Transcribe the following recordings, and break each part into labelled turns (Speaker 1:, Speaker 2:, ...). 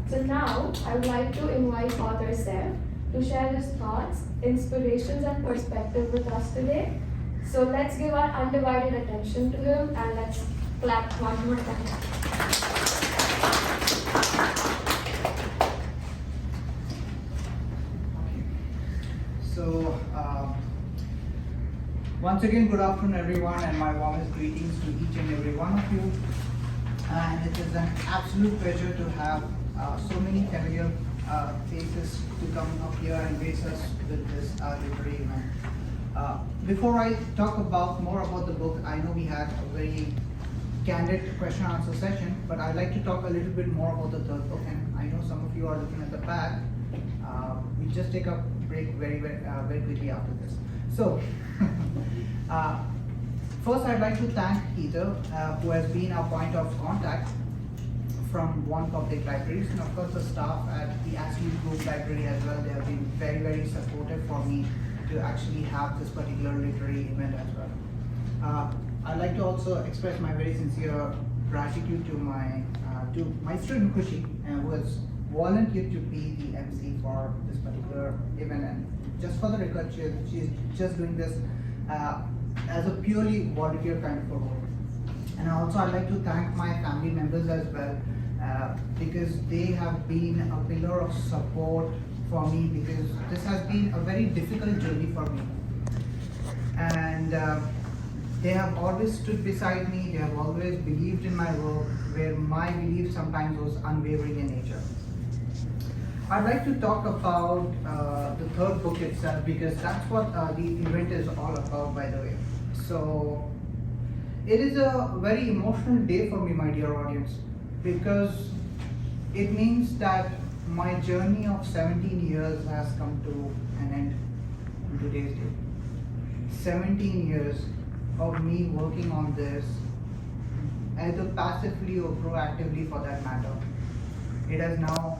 Speaker 1: So now I would like to invite author Saif to share his thoughts, inspirations, and perspective with us today. So let's give our undivided attention to him and let's clap one more time.
Speaker 2: So, once again, good afternoon, everyone, and my warmest greetings to each and every one of you. And it is an absolute pleasure to have so many familiar faces to come up here and grace us with this literary event. Before I talk more about the book, I know we had a very candid question and answer session, but I'd like to talk a little bit more about the third book. And I know some of you are looking at the back. We'll just take a break very quickly after this. So, first I'd like to thank Peter, who has been our point of contact from One Public Libraries, and of course the staff at the Ashley Group Library as well. They have been very supportive for me to actually have this particular literary event as well. I'd like to also express my very sincere gratitude to my student Kushi, who has volunteered to be the MC for this particular event. And just for the record, she's just doing this as a purely volunteer kind of a role. And also I'd like to thank my family members as well, because they have been a pillar of support for me, because this has been a very difficult journey for me. And they have always stood beside me, they have always believed in my work, where my belief sometimes was unwavering in nature. I'd like to talk about the third book itself, because that's what the event is all about, by the way. So, it is a very emotional day for me, my dear audience, because it means that my journey of 17 years has come to an end in today's day. 17 years of me working on this, either passively or proactively for that matter. It is now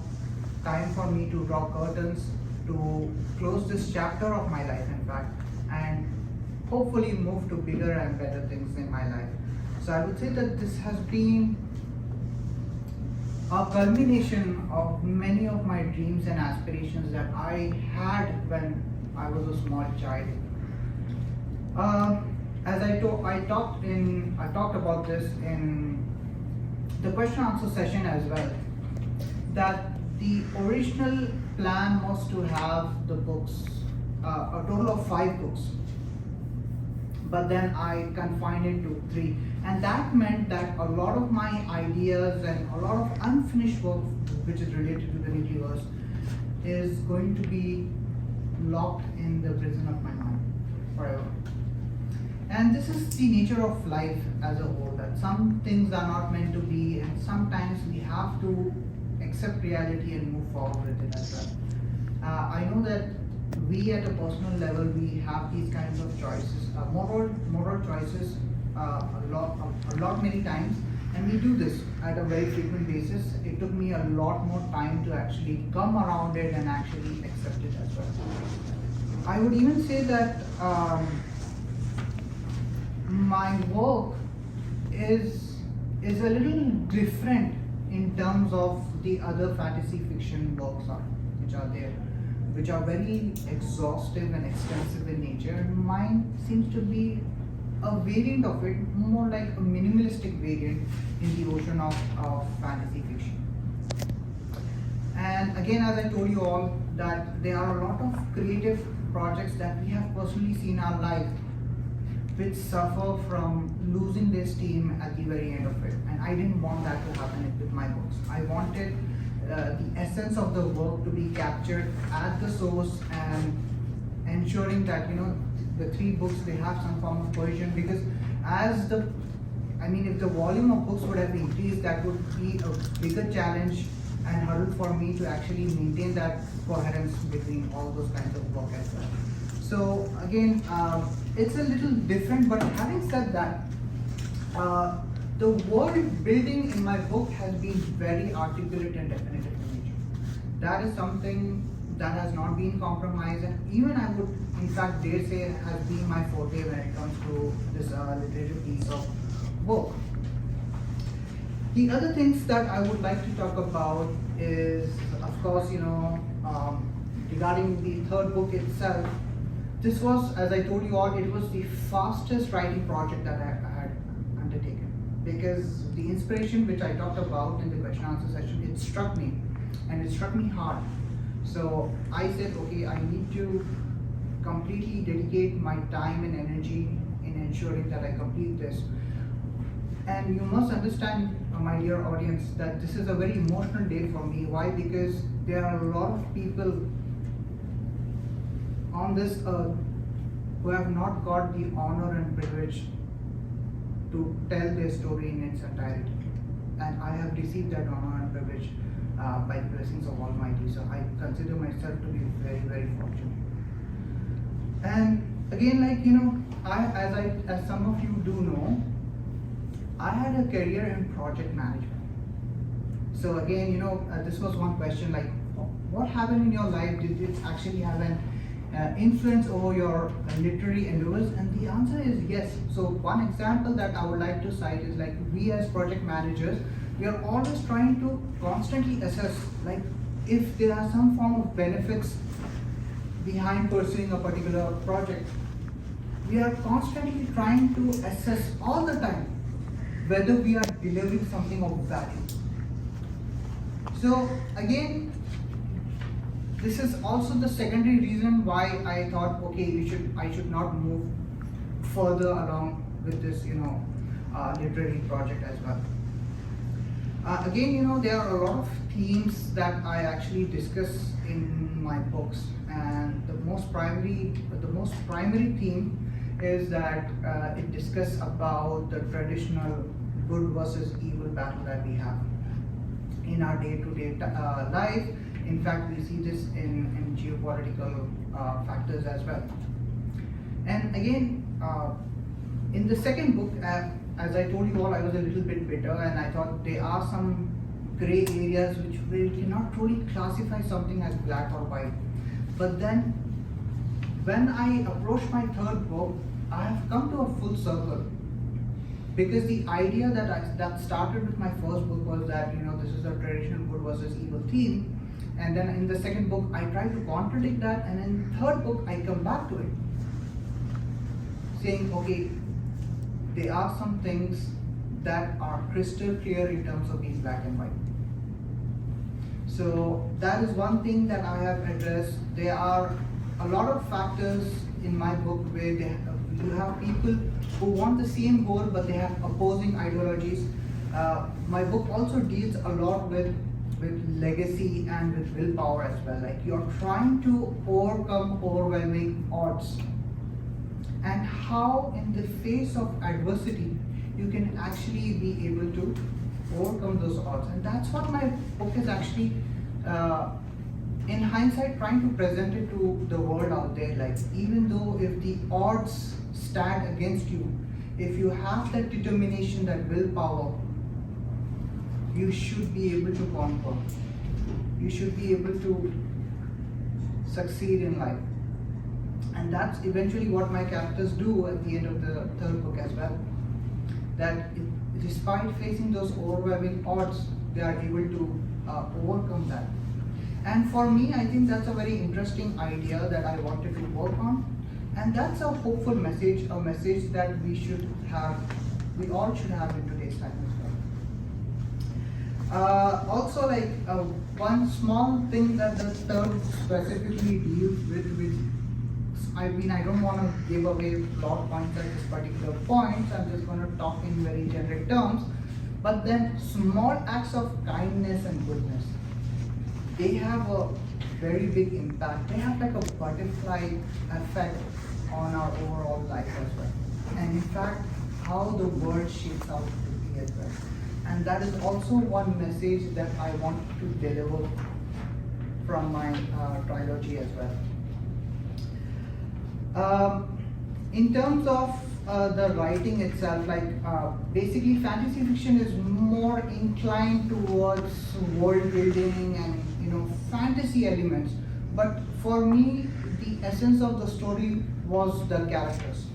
Speaker 2: time for me to draw curtains, to close this chapter of my life, in fact, and hopefully move to bigger and better things in my life. So I would say that this has been a culmination of many of my dreams and aspirations that I had when I was a small child. As I talked about this in the question answer session as well, that the original plan was to have the books, a total of 5 books, but then I confined it to 3. And that meant that a lot of my ideas and a lot of unfinished work which is related to the universe is going to be locked in the prison of my mind forever. And this is the nature of life as a whole, that some things are not meant to be, and sometimes we have to accept reality and move forward with it as well. I know that we at a personal level, we have these kinds of choices, moral choices a lot many times, and we do this at a very frequent basis. It took me a lot more time to actually come around it and actually accept it as well. I would even say that my work is a little different in terms of the other fantasy fiction works which are there, which are very exhaustive and extensive in nature. And mine seems to be a variant of it, more like a minimalistic variant in the ocean of fantasy fiction. And again, as I told you all, that there are a lot of creative projects that we have personally seen in our life which suffer from losing their steam at the very end of it. And I didn't want that to happen with my books. I wanted the essence of the work to be captured at the source, and ensuring that the 3 books, they have some form of cohesion, because if the volume of books would have increased, that would be a bigger challenge and hurdle for me to actually maintain that coherence between all those kinds of work as well. So again, it's a little different, but having said that, the world building in my book has been very articulate and definitive in nature. That is something that has not been compromised, and even I would in fact dare say has been my forte when it comes to this literature piece of work. The other things that I would like to talk about is, of course, regarding the third book itself. This was, as I told you all, it was the fastest writing project that I had undertaken, because the inspiration which I talked about in the question answer session, it struck me, and it struck me hard. So I said, okay, I need to completely dedicate my time and energy in ensuring that I complete this. And you must understand, my dear audience, that this is a very emotional day for me. Why? Because there are a lot of people on this earth who have not got the honor and privilege to tell their story in its entirety. And I have received that honor and privilege by the blessings of Almighty. So I consider myself to be very, very fortunate. And again, as some of you do know, I had a career in project management. So again, this was one question, like, what happened in your life? Did it actually have an influence over your literary endeavors? And the answer is yes. So one example that I would like to cite is, like, we as project managers, we are always trying to constantly assess, like, if there are some form of benefits behind pursuing a particular project. We are constantly trying to assess all the time whether we are delivering something of value. So again, this is also the secondary reason why I thought, okay, I should not move further along with this, literary project as well. Again, there are a lot of themes that I actually discuss in my books, and the most primary theme is that it discusses about the traditional good versus evil battle that we have in our day-to-day life. In fact, we see this in geopolitical factors as well. And again, in the second book, as I told you all, I was a little bit bitter, and I thought there are some gray areas which we cannot truly classify something as black or white. But then, when I approached my third book, I have come to a full circle. Because the idea that started with my first book was that, this is a traditional good versus evil theme. And then in the second book, I try to contradict that. And in the third book, I come back to it, saying, okay, there are some things that are crystal clear in terms of being black and white. So that is one thing that I have addressed. There are a lot of factors in my book where you have people who want the same goal, but they have opposing ideologies. My book also deals a lot with legacy and with willpower as well. Like, you're trying to overcome overwhelming odds, and how in the face of adversity you can actually be able to overcome those odds. And that's what my book is actually, in hindsight, trying to present it to the world out there. Like, even though if the odds stand against you, if you have that determination, that willpower, you should be able to conquer. You should be able to succeed in life. And that's eventually what my characters do at the end of the third book as well. That despite facing those overwhelming odds, they are able to overcome that. And for me, I think that's a very interesting idea that I wanted to work on. And that's a hopeful message, a message that we all should have in today's time as well. Also, one small thing that the third specifically deals with, I don't want to give away plot points at this particular point, so I'm just going to talk in very generic terms. But then, small acts of kindness and goodness, they have a very big impact. They have like a butterfly effect on our overall life as well. And in fact, how the world shapes out to be as well. And that is also one message that I want to deliver from my trilogy as well. In terms of the writing itself, basically fantasy fiction is more inclined towards world building and fantasy elements. But for me, the essence of the story was the characters,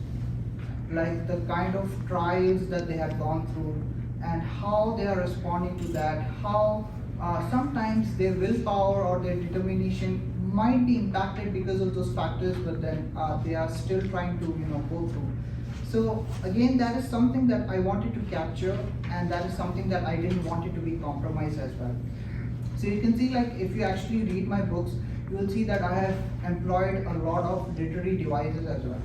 Speaker 2: like the kind of trials that they had gone through and how they are responding to that, how sometimes their willpower or their determination might be impacted because of those factors, but then they are still trying to go through. So again, that is something that I wanted to capture, and that is something that I didn't want it to be compromised as well. So you can see, like, if you actually read my books, you will see that I have employed a lot of literary devices as well.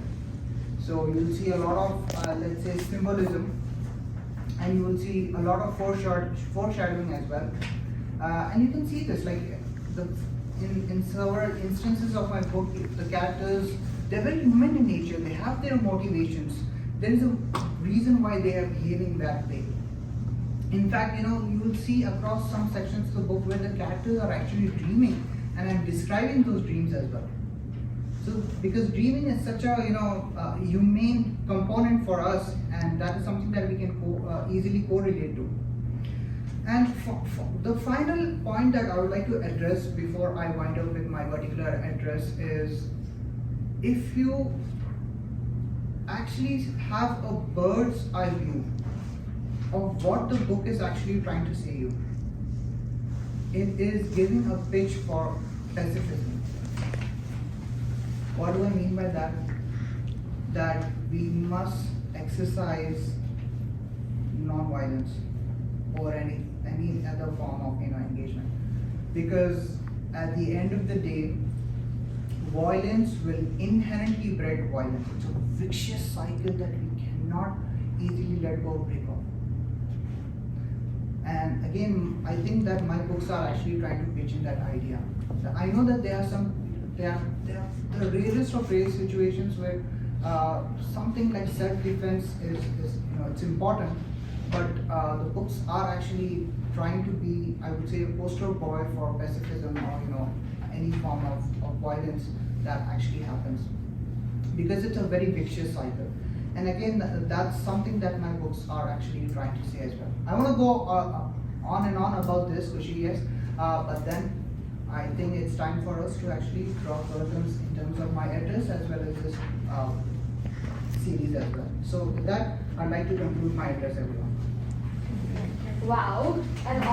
Speaker 2: So you will see a lot of, let's say, symbolism, and you will see a lot of foreshadowing as well. And you can see this, like, in several instances of my book, the characters, they're very human in nature. They have their motivations. There is a reason why they are behaving that way. In fact, you will see across some sections of the book where the characters are actually dreaming, and I'm describing those dreams as well. So, because dreaming is such a humane component for us, and that is something that we can easily correlate to. And for the final point that I would like to address before I wind up with my particular address is, if you actually have a bird's eye view of what the book is actually trying to say you, it is giving a pitch for pacifism. What do I mean by that? That we must exercise non-violence or any other form of engagement, because at the end of the day, violence will inherently breed violence. It's a vicious cycle that we cannot easily let go or break off. And again, I think that my books are actually trying to pitch in that idea. I know that there are the rarest of rare situations where something like self-defense is it's important, but the books are actually trying to be, I would say, a poster boy for pacifism or any form of violence that actually happens, because it's a very vicious cycle. And again, that's something that my books are actually trying to say as well. I want to go on and on about this, Kushi, yes, but then I think it's time for us to actually draw curtains in terms of my address as well as this series as well. So with that, I'd like to conclude my address, everyone.
Speaker 1: Wow, an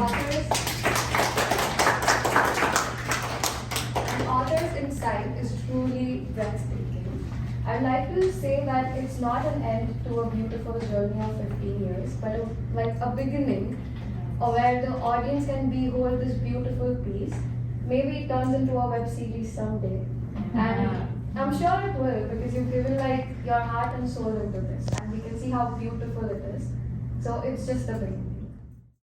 Speaker 1: author's insight is truly breathtaking. I'd like to say that it's not an end to a beautiful journey of 15 years, but like a beginning where the audience can behold this beautiful piece. Maybe it turns into a web series someday. And I'm sure it will, because you've given like your heart and soul into this, and we can see how beautiful it is. So it's just a beginning.